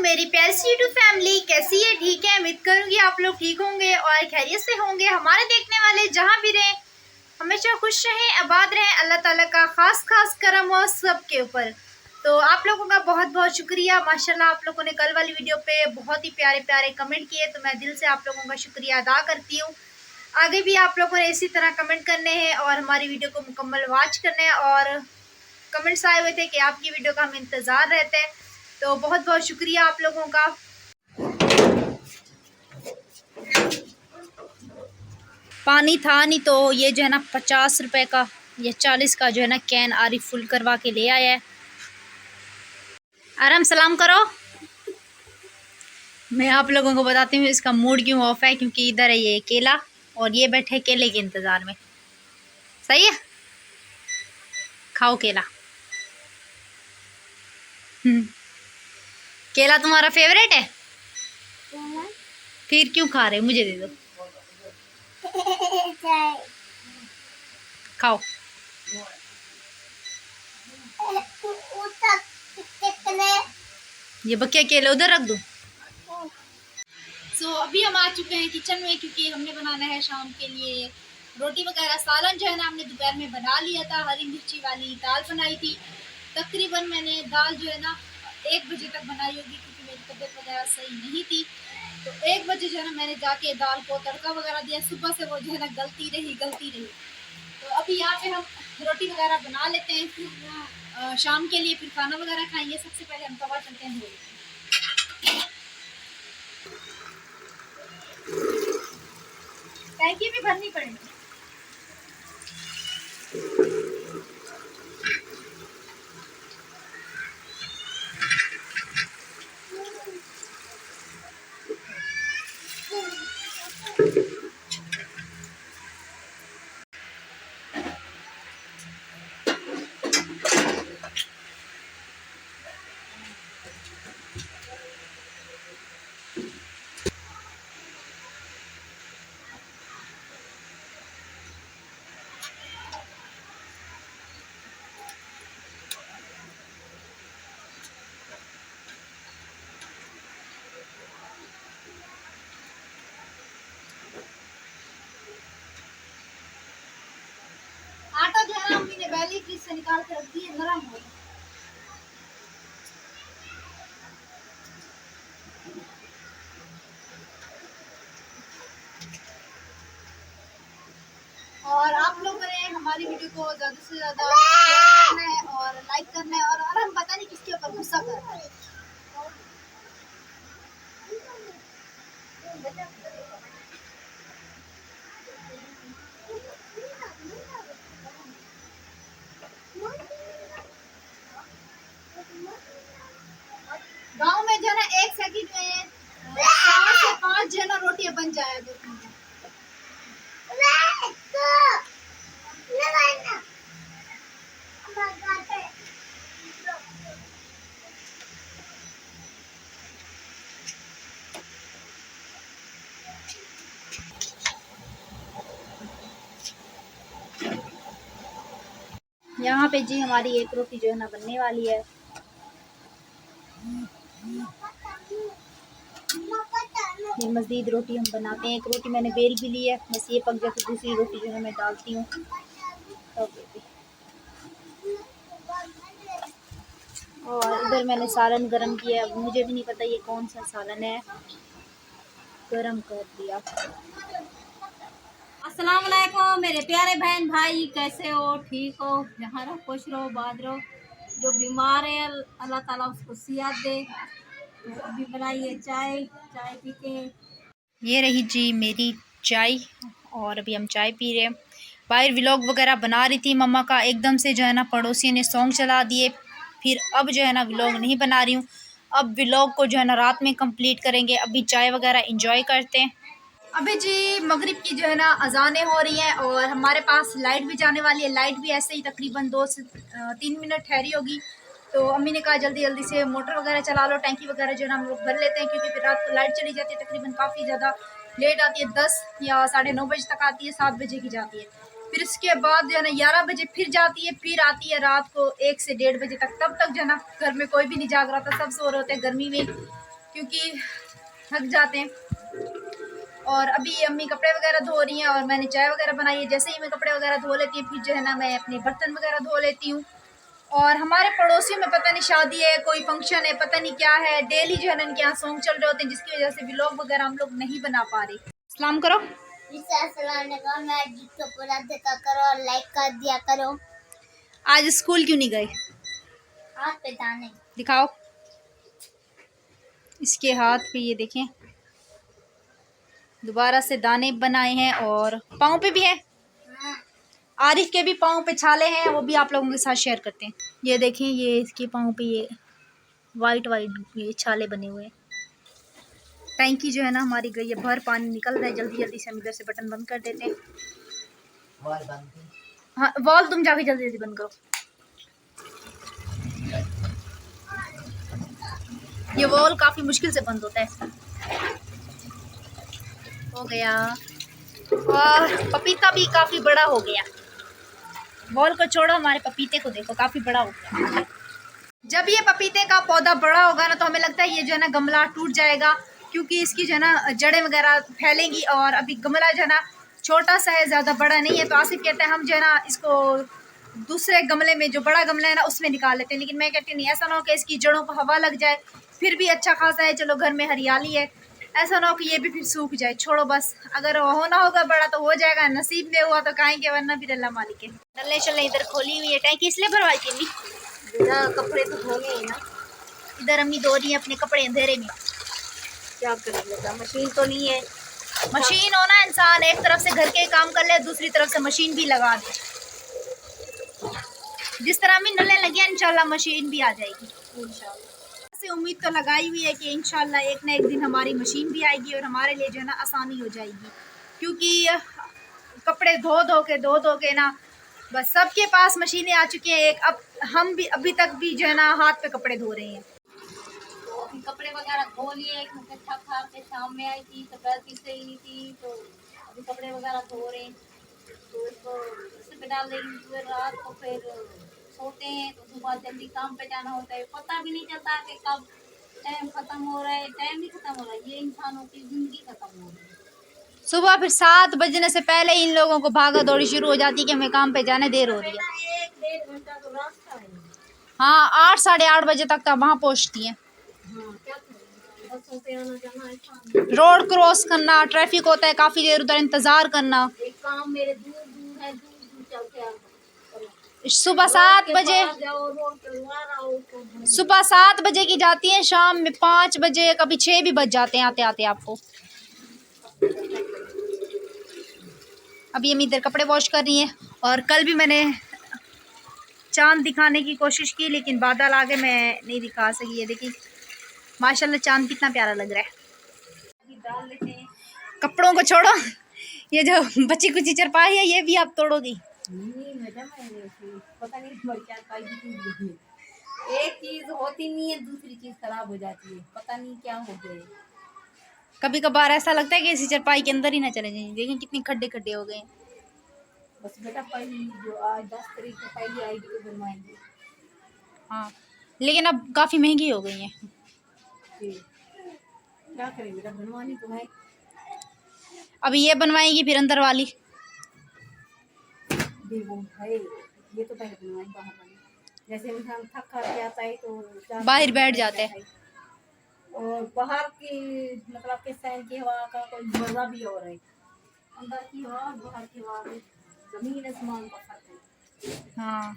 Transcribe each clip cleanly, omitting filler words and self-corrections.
मेरी प्यारी सी YouTube family, कैसी है? ठीक है, उम्मीद करूंगी आप लोग ठीक होंगे और खैरियत से होंगे। हमारे देखने वाले जहाँ भी रहें हमेशा खुश रहें, आबाद रहें। अल्लाह ताला का खास करम हो सबके ऊपर। तो आप लोगों का बहुत बहुत शुक्रिया। माशाल्लाह आप लोगों ने कल वाली वीडियो पे बहुत ही प्यारे प्यारे कमेंट किए, तो मैं दिल से आप लोगों का शुक्रिया अदा करती हूँ। आगे भी आप लोगों ने इसी तरह कमेंट करने हैं और हमारी वीडियो को मुकम्मल वॉच करना है। और कमेंट्स आए हुए थे कि आपकी वीडियो का हमें इंतज़ार रहता है, तो बहुत बहुत शुक्रिया आप लोगों का। पानी था नहीं तो ये जो है ना 50 रुपए का या 40 का जो है ना कैन आरिफ फुल करवा के ले आया है। आराम सलाम करो। मैं आप लोगों को बताती हूँ इसका मूड क्यों ऑफ है, क्योंकि इधर है ये केला और ये बैठे केले के इंतज़ार में। सही है, खाओ केला। केला तुम्हारा फेवरेट है? फिर क्यों खा रहे हो? मुझे दे दो, खाओ। ये बकिया केले उधर रख दूं। अभी हम आ चुके हैं किचन में, क्योंकि हमने बनाना है शाम के लिए रोटी वगैरह। सालन जो है ना हमने दोपहर में बना लिया था, हरी मिर्ची वाली दाल बनाई थी। तकरीबन मैंने दाल जो है ना 1 बजे तक बनाई होगी, क्योंकि मेरी तबीयत वगैरह सही नहीं थी। तो 1 बजे जो है ना मैंने जाके दाल को तड़का वगैरह दिया। सुबह से वो जो है ना गलती रही। तो अभी यहाँ पे हम रोटी वगैरह बना लेते हैं, फिर शाम के लिए फिर खाना वगैरह खाएंगे। सबसे पहले हम तवा चलते हैं धोने। टैंकी भी भरनी पड़ेगी। आटा जो है ना मम्मी ने पहले फ्रिज से निकाल कर रख दिया, नरम हो गया। और आप लोगों ने हमारी वीडियो को ज़्यादा से ज़्यादा शेयर करना है और लाइक करना है। और हम पता नहीं किसके ऊपर गुस्सा कर रहे हैं। गांव में जो है ना 1 सेकंड में 4 से 5 जो है ना रोटियां बन जाए। यहाँ पे जी हमारी एक रोटी जो है ना बनने वाली है। ये मज़ीद रोटी हम बनाते हैं। एक रोटी मैंने बेल भी ली है, बस ये पक जाए तो दूसरी रोटी जो है मैं डालती हूँ। और इधर मैंने सालन गरम किया है। मुझे भी नहीं पता ये कौन सा सालन है, गरम कर दिया। अस्सलाम वालेकुम मेरे प्यारे बहन भाई, कैसे हो? ठीक हो? जहाँ रहो खुश रहो, बाद रहो। जो बीमार है अल्लाह ताला उसको सेहत दे। तो अभी बनाइए चाय पी के। ये रही जी मेरी चाय, और अभी हम चाय पी रहे हैं। बाहर व्लॉग वगैरह बना रही थी मम्मा का, एकदम से जो है ना पड़ोसी ने सॉन्ग चला दिए। फिर अब जो है ना व्लॉग नहीं बना रही हूँ। अब व्लॉग को जो है ना रात में कंप्लीट करेंगे। अभी चाय वगैरह इंजॉय करते हैं। अभी जी मगरिब की जो है ना अजानें हो रही हैं और हमारे पास लाइट भी जाने वाली है। लाइट भी ऐसे ही तकरीबन 2 से 3 मिनट ठहरी होगी। तो अम्मी ने कहा जल्दी जल्दी से मोटर वगैरह चला लो, टैंकी वगैरह जो है ना हम लोग भर लेते हैं, क्योंकि फिर रात को लाइट चली जाती है। तकरीबन काफ़ी ज़्यादा लेट आती है, 10 या 9:30 बजे तक आती है, 7 बजे की जाती है। फिर इसके बाद जो है ना 11 बजे फिर जाती है, फिर आती है रात को 1 से 1:30 बजे तक। तब तक जो है ना घर में कोई भी नहीं जाग रहा था, सब सो रहे होते हैं गर्मी में। क्योंकि थक जाते हैं। और अभी अम्मी कपड़े वगैरह धो रही हैं और मैंने चाय वगैरह बनाई है। जैसे ही मैं कपड़े वगैरह धो लेती हूँ फिर जो है ना मैं अपने बर्तन वगैरह धो लेती हूँ। और हमारे पड़ोसियों में पता नहीं शादी है, कोई फंक्शन है, पता नहीं क्या है, डेली जो है ना इनके यहाँ सॉन्ग चल रहे होते हैं, जिसकी वजह से व्लॉग वगैरह हम लोग नहीं बना पा रहे। सलाम करो। करो और लाइक कर दिया करो। आज स्कूल क्यों नहीं गए? हाथ पे दाने दिखाओ इसके हाथ पे, ये देखें दोबारा से दाने बनाए हैं और पाँव पे भी है। आरिफ के भी पाँव पे छाले हैं, वो भी आप लोगों के साथ शेयर करते हैं। ये देखें, ये इसके पाँव पे ये वाइट वाइट ये छाले बने हुए हैं। टैंकी जो है ना हमारी गई है भर, पानी निकल रहा है। जल्दी जल्दी से हम इधर से बटन बंद कर देते हैं। हाँ वॉल तुम जाके जल्दी जल्दी बंद करो। ये वॉल काफ़ी मुश्किल से बंद होता है। हो गया। और पपीता भी काफ़ी बड़ा हो गया। वॉल को छोड़ो, हमारे पपीते को देखो, काफ़ी बड़ा हो गया। जब ये पपीते का पौधा बड़ा होगा ना तो हमें लगता है ये जो है ना गमला टूट जाएगा, क्योंकि इसकी जो है ना जड़ें वगैरह फैलेंगी। और अभी गमला जो है ना छोटा सा है, ज़्यादा बड़ा नहीं है। तो आसिफ कहते हैं हम जो है ना इसको दूसरे गमले में, जो बड़ा गमला है ना उसमें निकाल लेते हैं। लेकिन मैं कहती हूँ नहीं, ऐसा ना हो कि इसकी जड़ों को हवा लग जाए। फिर भी अच्छा खासा है, चलो घर में हरियाली है, ऐसा ना हो कि ये भी फिर सूख जाए। छोड़ो बस, अगर होना होगा बड़ा तो हो जाएगा, नसीब में हुआ तो खाएंगे, वरना फिर अल्लाह मालिक है। नल्ले चले इधर खोली हुई है टैंकी, इसलिए भरवाई थी अम्मी, कपड़े तो धोने हैं ना। इधर अम्मी धो रही है अपने कपड़े अंधेरे में। क्या करेगा, मशीन तो नहीं है। मशीन होना, इंसान एक तरफ से घर के काम कर ले, दूसरी तरफ से मशीन भी लगा दे। जिस तरह अम्मी नल्ले लगी है इंशाल्लाह मशीन भी आ जाएगी इंशाल्लाह। से उम्मीद तो लगाई हुई है कि इंशाल्लाह एक ना एक दिन हमारी मशीन भी आएगी और हमारे लिए जो है ना आसानी हो जाएगी। क्योंकि कपड़े धो धो के ना बस सबके पास मशीनें आ चुकी हैं। एक अब हम भी अभी तक भी जो है ना हाथ पे कपड़े धो रहे हैं। तो अभी कपड़े वगैरह धो लिए, क्योंकि थक हार के शाम में आई थी, दोपहर की से ही नहीं थी, तो अभी कपड़े वगैरह धो रहे हैं। तो इसको इस पे डाल देंगे, फिर रात को फिर सोते हैं तो सुबह जल्दी काम पे जाना होता है। पता भी नहीं चलता कि कब टाइम खत्म हो रहा है, टाइम भी खत्म हो रहा है, ये इंसानों की जिंदगी खत्म हो रही है। सुबह फिर 7 बजने से पहले इन लोगों को भागा दौड़ी शुरू हो जाती है कि हमें काम पे जाने देर हो रही है। 1-1.5 घंटा तो रास्ता है। हाँ 8 साढ़े 8 बजे तक तो वहाँ पहुँचती हैं। हाँ क्या करें, बसों पे आना जाना है। रोड क्रॉस करना, ट्रैफिक होता है, काफ़ी देर उधर इंतज़ार करना। एक काम मेरे दूर दूर है, दूर दूर चल के आता। सुबह 7 बजे, सुबह 7 बजे की जाती है, शाम में 5 बजे, कभी 6 भी बज जाते हैं आते आते आपको। अभी हम इधर कपड़े वॉश कर रही हैं। और कल भी मैंने चांद दिखाने की कोशिश की, लेकिन बादल आ गए, मैं नहीं दिखा सकी। ये देखिए माशाल्लाह चांद कितना प्यारा लग रहा है। डाल लेते हैं। कपड़ों को छोड़ो, ये जो बची कुची चरपाई है ये भी आप तोड़ोगी। नहीं मैडम, पता नहीं क्या पाई, एक चीज होती नहीं है दूसरी चीज खराब हो जाती है, पता नहीं क्या हो गया। कभी कभार ऐसा लगता है कि इसी चरपाई के अंदर ही ना चले जाएं। देखें कितने खड्डे खड्डे हो गए। बस बेटा पहली जो आज 10 तारीख को पहली आएगी तो बनवाएंगे। हाँ लेकिन अब काफ़ी महंगी हो गई हैं। क्या करें बेटा, बनवानी तो है। अभी ये बनवाएगी फिर अंदर वाली वो है, ये तो पहले बनवाएंगे बाहर वाली। जैसे इंसान थक कर के आता है तो बाहर बैठ जाते हैं, और बाहर की मतलब के फैन की हवा का कोई मजा भी हो रहा है। अंदर की हवा बाहर की हवा में जमीन आसमान का फर्क है। हाँ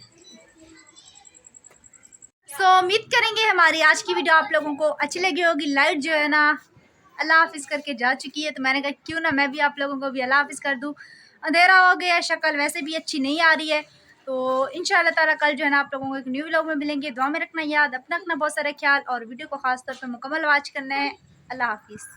तो उम्मीद करेंगे हमारी आज की वीडियो आप लोगों को अच्छी लगी होगी। लाइट जो है ना अल्लाह हाफिज़ करके जा चुकी है, तो मैंने कहा क्यों ना मैं भी आप लोगों को भी अल्लाह हाफिज़ कर दूँ। अंधेरा हो गया, शक्ल वैसे भी अच्छी नहीं आ रही है। तो इंशाअल्लाह ताला कल जो है ना आप लोगों को एक न्यू व्लॉग में मिलेंगे। दुआ में रखना याद, अपना बहुत सारा ख्याल, और वीडियो को खास तौर पर मुकम्मल वॉच करना है। अल्लाह हाफिज़।